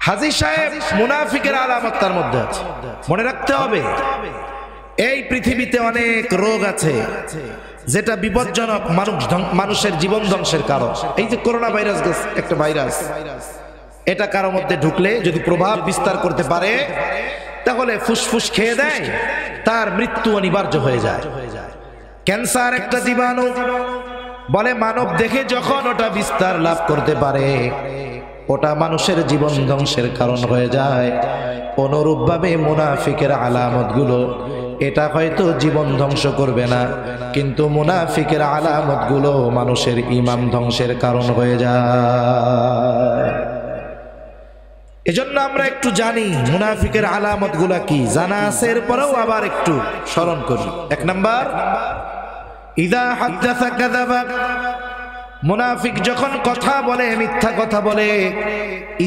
হাজী সাহেব, মুনাফিকের আলামত তার মধ্যে আছে। মনে রাখতে হবে, এই পৃথিবীতে অনেক রোগ আছে যেটা বিপজ্জনক, মানুষের জীবন ধ্বংসের কারণ। এই যে করোনা ভাইরাস গেছে, একটা ভাইরাস, এটা কারো মধ্যে ঢুকলে যদি প্রভাব বিস্তার করতে পারে তাহলে ফুসফুস খেয়ে দেয়, তার মৃত্যু অনিবার্য হয়ে যায়। ক্যান্সার একটা জীবাণু, বলে মানব দেখে যখন ওটা বিস্তার লাভ করতে পারে ওটা মানুষের জীবন ধ্বংসের কারণ হয়ে যায়। অনুরূপভাবে মুনাফিকের আলামতগুলো, এটা হয়তো জীবন ধ্বংস করবে না, কিন্তু মুনাফিকের আলামতগুলো মানুষের ঈমান ধ্বংসের কারণ হয়ে যায়। এজন্য আমরা একটু জানি মুনাফিকের আলামতগুলা কি, জানা আছে, এরপরেও আবার একটু স্মরণ করি। এক নাম্বার, ইদা হাদাসা কাযাবা, মুনাফিক যখন কথা বলে মিথ্যা কথা বলে।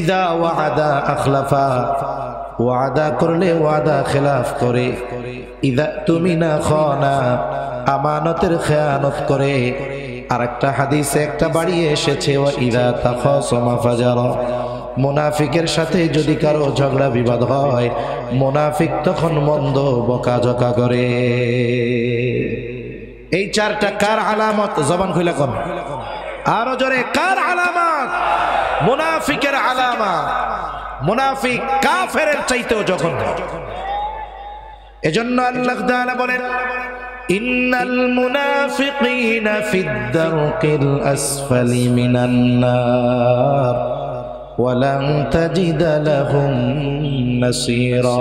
ইদা ওয়াদা আখলাফা, ওয়াদা করলে ওয়াদা খেলাফ করে। ইদা তুমিনা খানা, আমানতের খেয়ানত করে। আর একটা হাদিসে একটা বাড়িয়ে এসেছে, ওয়া ইদা তাখাসামা ফাজারা, মুনাফিকের সাথে যদি কারো ঝগড়া বিবাদ হয় মুনাফিক তখন মন্দ বকাঝকা করে। এই চারটা কার আলামত? জবান খুলে কোন, আরো জোরে, কার আলামত? মুনাফিকের আলামত। মুনাফিক কাফেরের চাইতেও জঘন্য। এজন্য আল্লাহ তাআলা বলেন, ইন্নাল মুনাফিকিনা ফিদ দারকিল আসফালি মিনান নার ওয়ালান তাজিদা লাহুম নাসীরা।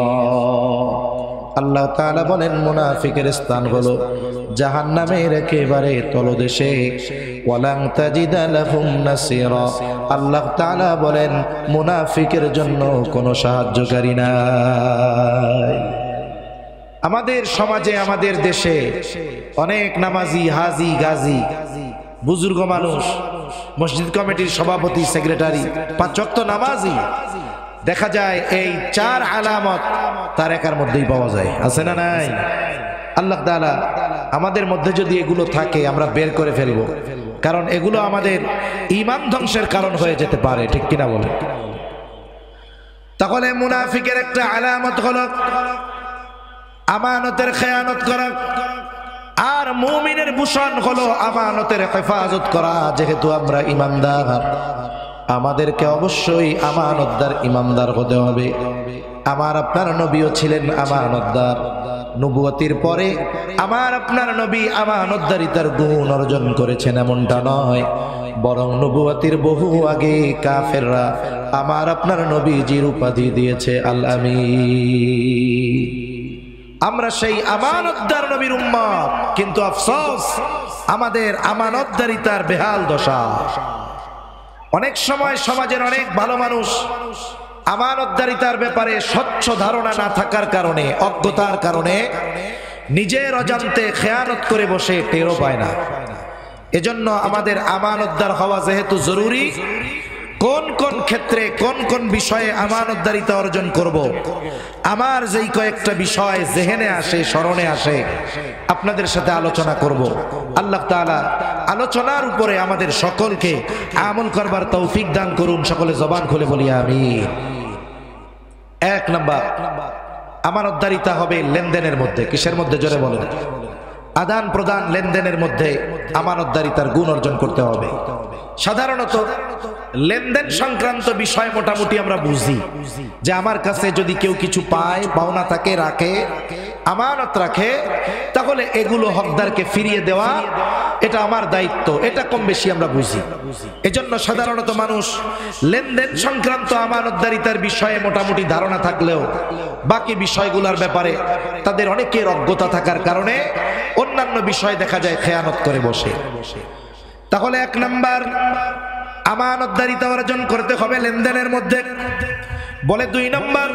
আল্লাহ তাআলা বলেন মুনাফিকের স্থান হলো জাহান্নামের একেবারে তলদেশে। ওয়ালান তাজিদা লাহুম নাসীরা, আল্লাহ তাআলা বলেন মুনাফিকের জন্য কোনো সাহায্যকারী নাই। আমাদের সমাজে, আমাদের দেশে অনেক নামাজি, হাজি, গাজী, বুজুর্গ মানুষ, মসজিদ কমিটির সভাপতি, সেক্রেটারি, 5 ওয়াক্ত নামাজি, দেখা যায় এই 4 আলামত তার একার মধ্যেই পাওয়া যায়। আছে না নাই? আল্লাহ তাআলা আমাদের মধ্যে যদি এগুলো থাকে আমরা বের করে ফেলবো, কারণ এগুলো আমাদের ঈমান ধ্বংসের কারণ হয়ে যেতে পারে, ঠিক কিনা বলে? তাহলে মুনাফিকের একটা আলামত হলো আমানতের খেয়ানত করা, আর মুমিনের ভূষণ হলো আমানতের হেফাজত করা। যেহেতু আমরা ঈমানদার, আমাদেরকে অবশ্যই আমানতদার, ঈমানদার হতে হবে। আমার আপনার নবীও ছিলেন আমানতদার। নবুয়তির পরে আমার আপনার নবী আমানতদারিতার গুণ অর্জন করেছেন এমনটা নয়, বরং নবুয়তির বহু আগে কাফেররা আমার আপনার নবীজির উপাধি দিয়েছে আল আমিন। আমরা সেই আমানতদার নবীর উম্মত, কিন্তু আফসোস আমাদের আমানতদারিতার বেহাল দশা। অনেক সময় সমাজের অনেক ভালো মানুষ আমানতদারিতার ব্যাপারে স্বচ্ছ ধারণা না থাকার কারণে, অজ্ঞতার কারণে নিজের অজান্তে খেয়ানত করে বসে, টেরও পায় না। এজন্য আমাদের আমানতদার হওয়া যেহেতু জরুরি, কোন কোন ক্ষেত্রে কোন কোন বিষয়ে আমানতদারিতা অর্জন করব, আমার যেই কয়েকটা বিষয় জেহেনে আসে, স্মরণে আসে, আপনাদের সাথে আলোচনা করব। আল্লাহ তাআলা আলোচনার উপরে আমাদের সকলকে আমল করবার তৌফিক দান করুন। সকলে জবান খুলে বলি আমিন। 1 নাম্বার, আমানতদারিতা হবে লেনদেনের মধ্যে। কিসের মধ্যে? জোরে বলেন। আদান প্রদান, লেনদেনের মধ্যে আমানতদারিতার গুণ অর্জন করতে হবে। সাধারণত লেনদেন সংক্রান্ত বিষয় মোটামুটি আমরা বুঝি যে আমার কাছে যদি কেউ কিছু পায়, পাওনা থাকে, রাখে, আমানত রাখে, তাহলে এগুলো হকদারকে ফিরিয়ে দেওয়া এটা আমার দায়িত্ব, এটা কম বেশি আমরা বুঝি। এজন্য সাধারণত মানুষ লেনদেন সংক্রান্ত আমানতদারিতার বিষয়ে মোটামুটি ধারণা থাকলেও বাকি বিষয়গুলোর ব্যাপারে তাদের অনেকের অজ্ঞতা থাকার কারণে অন্যান্য বিষয় দেখা যায় খেয়ানত করে বসে। তাহলে 1 নাম্বার, আমানতদারিতা অর্জন করতে হবে লেনদেনের মধ্যে। বলে 2 নাম্বার,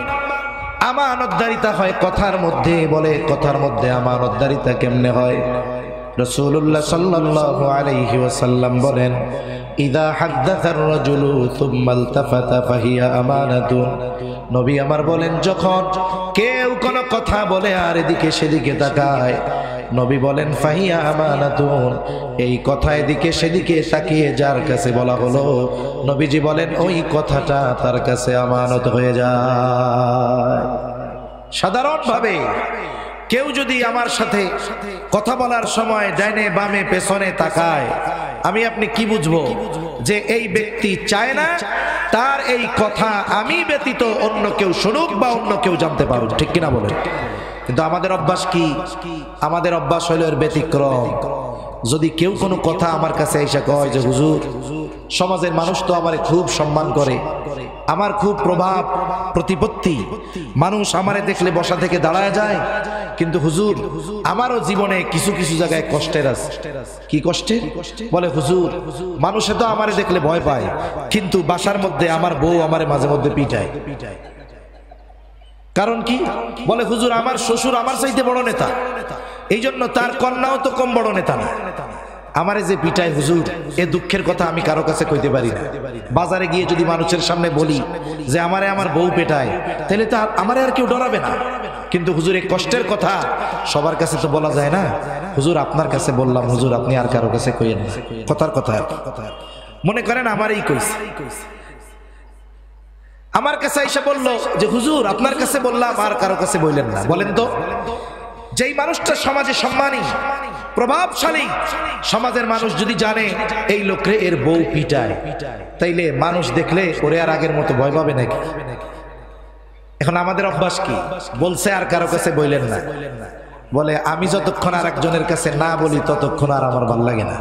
আমানতদারিতা হয় কথার মধ্যে। বলে কথার মধ্যে আমানতদারিতা কেমনে হয়? রাসূলুল্লাহ সাল্লাল্লাহু আলাইহি ওয়াসাল্লাম বলেন, ইদা হাদাসার রাজুলু সুম্মা ইলতাফাতা ফাহিয়া আমানাতুন। নবী আমার বলেন, যখন কেউ কোনো কথা বলে আর এদিকে সেদিকে তাকায়, নবী বলেন ফাহিয়া আমানাতুন। এই কথা এদিকে সেদিকে তাকিয়ে যার কাছে বলা হলো, নবীজি বলেন ওই কথাটা তার কাছে আমানত হয়ে যায়। সাধারণভাবে কেউ যদি আমার সাথে কথা বলার সময় ডাইনে বামে পেছনে তাকায়, আমি আপনি কি বুঝবো যে এই ব্যক্তি চায় না তার এই কথা আমি ব্যতীত অন্য কেউ শুনুক বা অন্য কেউ জানতে পারুক, ঠিক কিনা বলেন? কিন্তু আমাদের অভ্যাস কি? আমাদের অভ্যাস হলো এর ব্যতিক্রম। যদি কেউ কোনো কথা আমার কাছে এসে কয় যে হুজুর, সমাজের মানুষ তো আমারে খুব সম্মান করে, আমার খুব প্রভাব প্রতিপত্তি, মানুষ আমারে দেখলে বসা থেকে দাঁড়ায় যায়, কিন্তু হুজুর আমারও জীবনে কিছু কিছু জায়গায় কষ্টের আছে। কি কষ্টের? বলে হুজুর মানুষে তো আমারে দেখলে ভয় পায়, কিন্তু বাসার মধ্যে আমার বউ আমারে মাঝে মধ্যে পিটায়। কারণ কি? বলে হুজুর আমার শ্বশুর আমার চাইতে বড় নেতা, এই জন্য তার কন্যাও তো কম বড় নেতা না, আমারে যে পিটায় হুজুর, এ দুঃখের কথা আমি কারো কাছে কইতে পারি না। বাজারে গিয়ে যদি মানুষের সামনে বলি যে আমারে আমার বউ পেটায়, তাহলে তো আমারে আর কেউ ডরাবে না। কিন্তু হুজুর এই কষ্টের কথা সবার কাছে তো বলা যায় না। হুজুর আপনার কাছে বললাম, হুজুর আপনি আর কারো কাছে কইেন না। কথার কথা মনে করেন আমারই কইছে, আমার কাছে এসে বললো যে হুজুর আপনার কাছে বললাম আর কারো কাছে বললেন না। বলেন তো, যেই মানুষটা সমাজে সম্মানী প্রভাবশালী, সমাজের মানুষ যদি জানে এই লোকরে এর বউ পিটায়, তাইলে মানুষ দেখলে ওরে আর আগের মতো ভয় পাবে নাকি? এখন আমাদের অভ্যাস কি? বলছে আর কারো কাছে বললেন না, বলে আমি যতক্ষণ আর একজনের কাছে না বলি ততক্ষণ আর আমার ভাল লাগে না,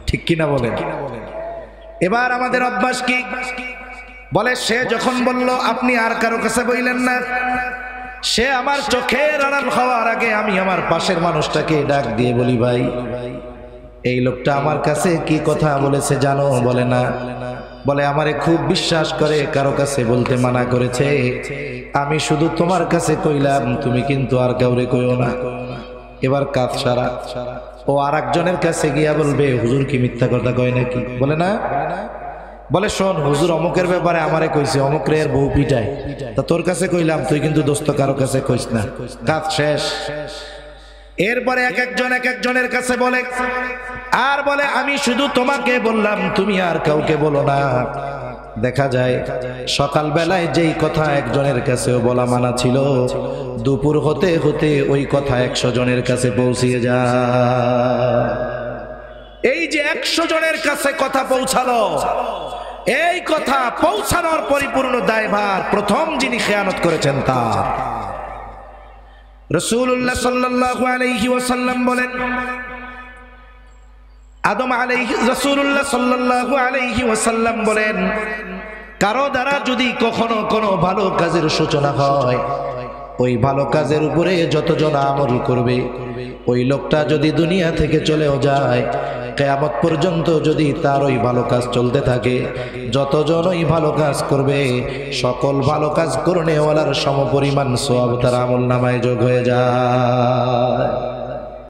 ঠিক কিনা বলেন? এবার আমাদের অভ্যাস কি? বলে সে যখন বলল আপনি আর কারো কাছে বললেন না, সে আমার চোখের আড়াল হওয়ার আগে আমি আমার পাশের মানুষটাকে ডাক দিয়ে বলি ভাই এই লোকটা আমার কাছে কি কথা বলেছে জানো? বলে না। বলে আমারে খুব বিশ্বাস করে, কারো কাছে বলতে মানা করেছে, আমি শুধু তোমার কাছে কইলাম, তুমি কিন্তু আর কাউরে কইও না। এবার কাজ সারা ও আর একজনের কাছে গিয়া বলবে হুজুর কি মিথ্যা কথা কয় নাকি? বলে না। বলে শোন হুজুর অমুকের ব্যাপারে আমারে কইছে, অমুকরে এর বউ পিটায়, তা তোর কাছে কইলাম, তুই কিন্তু দোস্ত কারো কাছে কইস না। কাজ শেষ। এরপরে এক একজনের কাছে বলে আর বলে আমি শুধু তোমাকে বললাম, তুমি আর কাউকে বলো না। দেখা যায় সকাল বেলায় যেই কথা একজনের কাছেও বলা মানা ছিল, দুপুর হতে হতে ওই কথা 100 জনের কাছে পৌঁছিয়ে যায়। এই যে 100 জনের কাছে কথা পৌঁছালো, এই কথা পৌঁছানোর পরিপূর্ণ দায়ভার প্রথম যিনি খেয়ানত করেছেন তার। রাসূলুল্লাহ সাল্লাল্লাহু আলাইহি ওয়াসাল্লাম বলেন, রাসূলুল্লাহ সাল্লাল্লাহু আলাইহি ওয়াসাল্লাম বলেন, কারো দ্বারা যদি কখনো কোনো ভালো কাজের সূচনা হয়, ওই ভালো কাজের উপরে যতজন আমল করবে, ওই লোকটা যদি দুনিয়া থেকে চলেও যায়, কিয়ামত পর্যন্ত যদি তার ওই ভালো কাজ চলতে থাকে, যতজন ওই ভালো কাজ করবে সকল ভালো কাজ করনেওয়ালার সমপরিমাণ সওয়াব তার আমল নামায় যোগ হয়ে যায়।